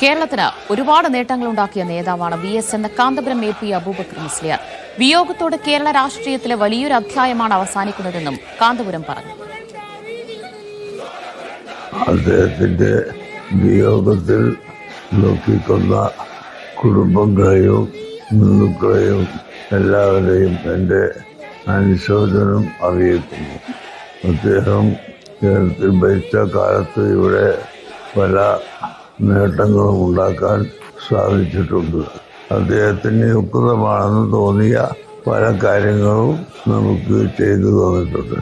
കേരളത്തിന് ഒരുപാട് നേട്ടങ്ങളുണ്ടാക്കിയ നേതാവാണ് VS എന്ന കാന്തപുരം AP അബൂബക്കർ മുസ്ലിയാർ. വിയോഗത്തോടെ കേരള രാഷ്ട്രീയത്തിലെ വലിയൊരു അധ്യായമാണ് അവസാനിക്കുന്നതെന്നും കാന്തപുരം പറഞ്ഞു. അദ്ദേഹത്തിന്റെ വിയോഗത്തിൽ നോക്കിക്കൊന്ന കുടുംബങ്ങളെയും ബന്ധുക്കളെയും എല്ലാവരെയും എൻ്റെ അനുശോചനം അറിയിക്കുന്നു. അദ്ദേഹം കേരളത്തിൽ ഭരിച്ച കാലത്ത് ഇവിടെ പല നേട്ടങ്ങളും ഉണ്ടാക്കാൻ സാധിച്ചിട്ടുണ്ട്. അദ്ദേഹത്തിന് യുക്തമാണെന്ന് തോന്നിയ പല കാര്യങ്ങളും നമുക്ക് ചെയ്തു തന്നിട്ടുണ്ട്.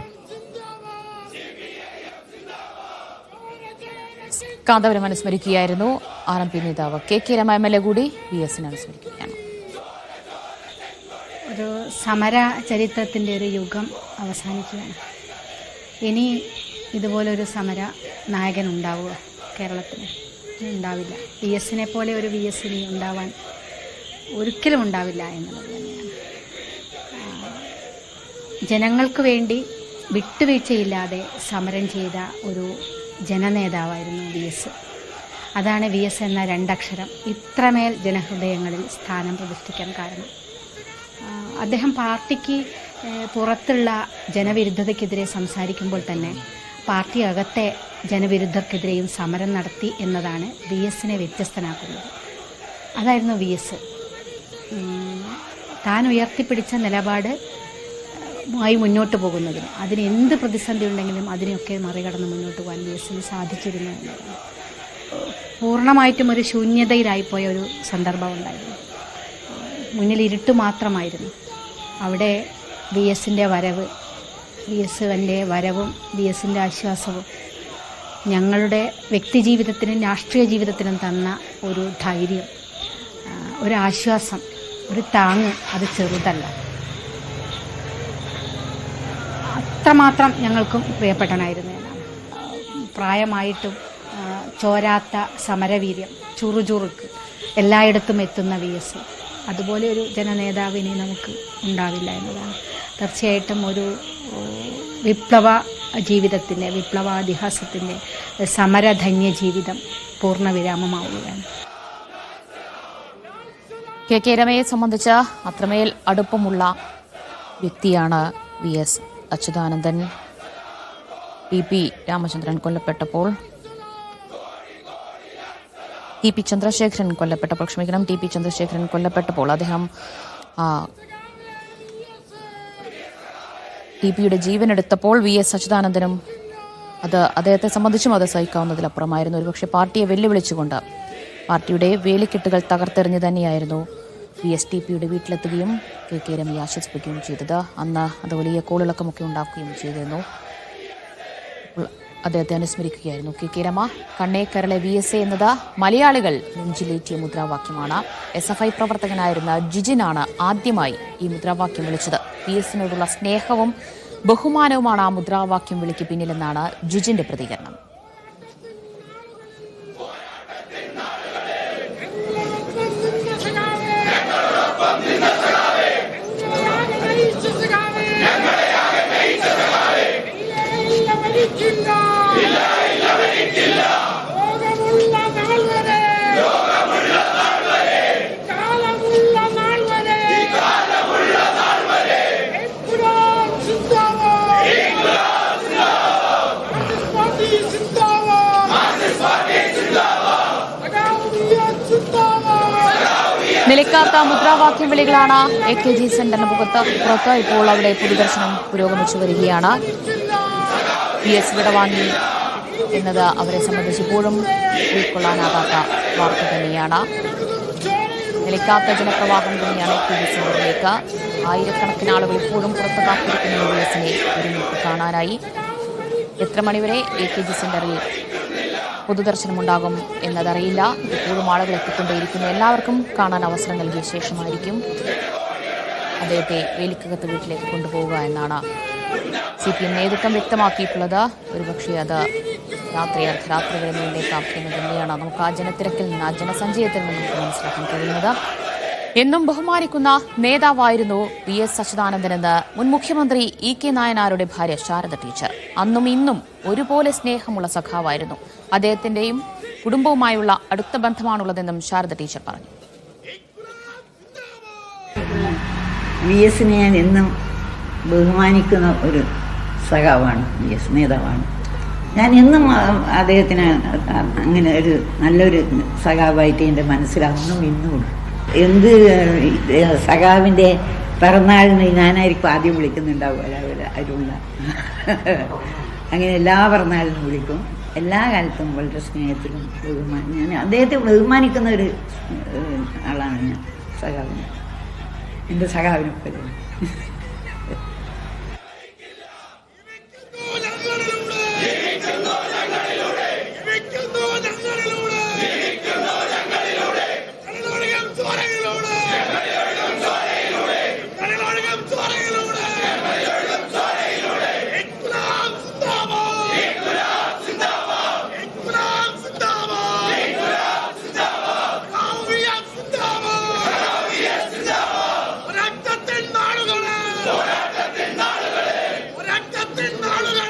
കാന്തപുരം അനുസ്മരിക്കുകയായിരുന്നു. RMP നേതാവ് KK രമ MLA കൂടി VS അനുസ്മരിക്കുകയാണ്. ഒരു സമര ചരിത്രത്തിൻ്റെ ഒരു യുഗം അവസാനിക്കുകയാണ്. ഇനി ഇതുപോലൊരു സമര നായകൻ ഉണ്ടാവുക കേരളത്തിന് ഉണ്ടാവില്ല. VSനെ പോലെ ഒരു VS ഇനി ഉണ്ടാവാൻ ഒരിക്കലും ഉണ്ടാവില്ല എന്നുള്ളത് തന്നെയാണ്. ജനങ്ങൾക്ക് വേണ്ടി വിട്ടുവീഴ്ചയില്ലാതെ സമരം ചെയ്ത ഒരു ജനനേതാവായിരുന്നു VS. അതാണ് VS എന്ന രണ്ടക്ഷരം ഇത്രമേൽ ജനഹൃദയങ്ങളിൽ സ്ഥാനം പ്രതിഷ്ഠിക്കാൻ കാരണം. അദ്ദേഹം പാർട്ടിക്ക് പുറത്തുള്ള ജനവിരുദ്ധതയ്ക്കെതിരെ സംസാരിക്കുമ്പോൾ തന്നെ പാർട്ടി അകത്തെ ജനവിരുദ്ധർക്കെതിരെയും സമരം നടത്തി എന്നതാണ് VSനെ വ്യത്യസ്തനാക്കുന്നത്. അതായിരുന്നു VS. താൻ ഉയർത്തിപ്പിടിച്ച നിലപാട് മായി മുന്നോട്ട് പോകുന്നതിന് അതിന് എന്ത് പ്രതിസന്ധി ഉണ്ടെങ്കിലും അതിനെയൊക്കെ മറികടന്ന് മുന്നോട്ട് പോകാൻ VSന് സാധിച്ചിരുന്നു എന്നതാണ്. പൂർണ്ണമായിട്ടും ഒരു ശൂന്യതയിലായിപ്പോയ ഒരു സന്ദർഭം ഉണ്ടായിരുന്നു. മുന്നിൽ ഇരുട്ട് മാത്രമായിരുന്നു. അവിടെ VSൻ്റെ വരവ്, VSൻ്റെ വരവും VSൻ്റെ ആശ്വാസവും ഞങ്ങളുടെ വ്യക്തിജീവിതത്തിനും രാഷ്ട്രീയ ജീവിതത്തിനും തന്ന ഒരു ധൈര്യം, ഒരു ആശ്വാസം, ഒരു താങ്ങ് അത് ചെറുതല്ല. അത്രമാത്രം ഞങ്ങൾക്കും പ്രിയപ്പെട്ടനായിരുന്നു എന്നാണ്. പ്രായമായിട്ടും ചോരാത്ത സമരവീര്യം, ചുറുചുറുക്ക്, എല്ലായിടത്തും എത്തുന്ന VS. അതുപോലെ ഒരു ജനനേതാവിനെ നമുക്ക് ഉണ്ടാവില്ല എന്നതാണ്. തീർച്ചയായിട്ടും ഒരു വിപ്ലവ ജീവിതത്തിൻ്റെ, വിപ്ലവാതിഹാസത്തിൻ്റെ സമരധന്യ ജീവിതം പൂർണ്ണവിരാമമാവുകയാണ്. KK രമയെ സംബന്ധിച്ച് അത്രമേൽ അടുപ്പമുള്ള വ്യക്തിയാണ് VS Achuthanandan. TP Ramachandran കൊല്ലപ്പെട്ടപ്പോൾ, TP Chandrasekharan കൊല്ലപ്പെട്ടപ്പോൾ അദ്ദേഹം TPയുടെ ജീവനെടുത്തപ്പോൾ VS അച്യുതാനന്ദനും അത് അദ്ദേഹത്തെ സംബന്ധിച്ചും അത് സഹിക്കാവുന്നതിലപ്പുറമായിരുന്നു. ഒരുപക്ഷെ പാർട്ടിയെ വെല്ലുവിളിച്ചുകൊണ്ട് പാർട്ടിയുടെ വേലിക്കെട്ടുകൾ തകർത്തെറിഞ്ഞു തന്നെയായിരുന്നു VS TPയുടെ വീട്ടിലെത്തുകയും KK രമയെ ആശ്വസിപ്പിക്കുകയും ചെയ്തത്. അന്ന് അത് വലിയ കോളിളക്കമൊക്കെ ഉണ്ടാക്കുകയും ചെയ്തിരുന്നു. അദ്ദേഹത്തെ അനുസ്മരിക്കുകയായിരുന്നു KK രമ. കണ്ണേ കരളെ VSA എന്നത് മലയാളികൾ നെഞ്ചിലേറ്റിയ മുദ്രാവാക്യമാണ്. SFI പ്രവർത്തകനായിരുന്ന ജിജിനാണ് ആദ്യമായി ഈ മുദ്രാവാക്യം വിളിച്ചത്. VSനോടുള്ള സ്നേഹവും ബഹുമാനവുമാണ് ആ മുദ്രാവാക്യം വിളിക്ക് പിന്നിലെന്നാണ് ജിജിന്റെ പ്രതികരണം. നിലയ്ക്കാത്ത മുദ്രാവാക്യം വിളികളാണ് AKG സെന്ററിന് പുറത്ത്. ഇപ്പോൾ അവിടെ പൊതുദർശനം പുരോഗമിച്ചു വരികയാണ്. VS വിടവാങ്ങി എന്നത് അവരെ സംബന്ധിച്ച് ഇപ്പോഴും ഉൾക്കൊള്ളാനാകാത്ത വാർത്ത തന്നെയാണ്. നിലയ്ക്കാത്ത ജനപ്രവാഹം തന്നെയാണ് AKG സെന്ററിലേക്ക്. ആയിരക്കണക്കിന് ആളുകൾ ഇപ്പോഴും പുറത്ത് കാത്തിരിക്കുന്ന VSനെ ഒരുമിച്ച് കാണാനായി. എത്ര മണിവരെ AKG സെന്ററിൽ പൊതുദർശനമുണ്ടാകും എന്നതറിയില്ല. ഇപ്പോഴും ആളുകൾ എത്തിക്കൊണ്ടേയിരിക്കുന്നു. എല്ലാവർക്കും കാണാൻ അവസരം നൽകിയ ശേഷമായിരിക്കും അദ്ദേഹത്തെ വേലിക്കകത്ത് വീട്ടിലേക്ക് കൊണ്ടുപോവുക എന്നാണ് CPM നേതൃത്വം വ്യക്തമാക്കിയിട്ടുള്ളത്. ഒരുപക്ഷെ അത് അർദ്ധരാത്രി വരെ നീണ്ടേക്കാം എന്ന് തന്നെയാണ് നമുക്ക് ആ ജനത്തിരക്കിൽ നിന്ന്, ആ ജനസഞ്ചയത്തിൽ നിന്ന് നമുക്ക് മനസ്സിലാക്കാൻ കഴിയുന്നത്. എന്നും ബഹുമാനിക്കുന്ന നേതാവായിരുന്നു VS അച്യുതാനന്ദനെന്ന് മുൻ മുഖ്യമന്ത്രി EK നായനാരുടെ ഭാര്യ ശാരദ ടീച്ചർ. അന്നും ഇന്നും ഒരുപോലെ സ്നേഹമുള്ള സഖാവായിരുന്നു. അദ്ദേഹത്തിന്റെയും കുടുംബവുമായുള്ള അടുത്ത ബന്ധമാണുള്ളതെന്നും ശാരദ ടീച്ചർ പറഞ്ഞു. VS ഞാൻ എന്നും ബഹുമാനിക്കുന്ന ഒരു സഖാവാണ്, VS നേതാവാണ്. ഞാൻ എന്നും അദ്ദേഹത്തിന് അങ്ങനെ ഒരു നല്ലൊരു സഖാവായിട്ട് എൻ്റെ മനസ്സിലന്നും ഇന്നുമുണ്ട്. എന്ത് സഖാവിൻ്റെ പിറന്നാളിന് ഞാനായിരിക്കും ആദ്യം വിളിക്കുന്നുണ്ടാവുക അരുള്ള. അങ്ങനെ എല്ലാ പിറന്നാളിനും വിളിക്കും. എല്ലാ കാലത്തും വളരെ സ്നേഹത്തിലും ഞാൻ അദ്ദേഹത്തെ ബഹുമാനിക്കുന്ന ഒരു ആളാണ് ഞാൻ. സഖാവിന്, എൻ്റെ സഖാവിനെ പോലെ. ഒരറ്റത്തിൻ നാളുകളെ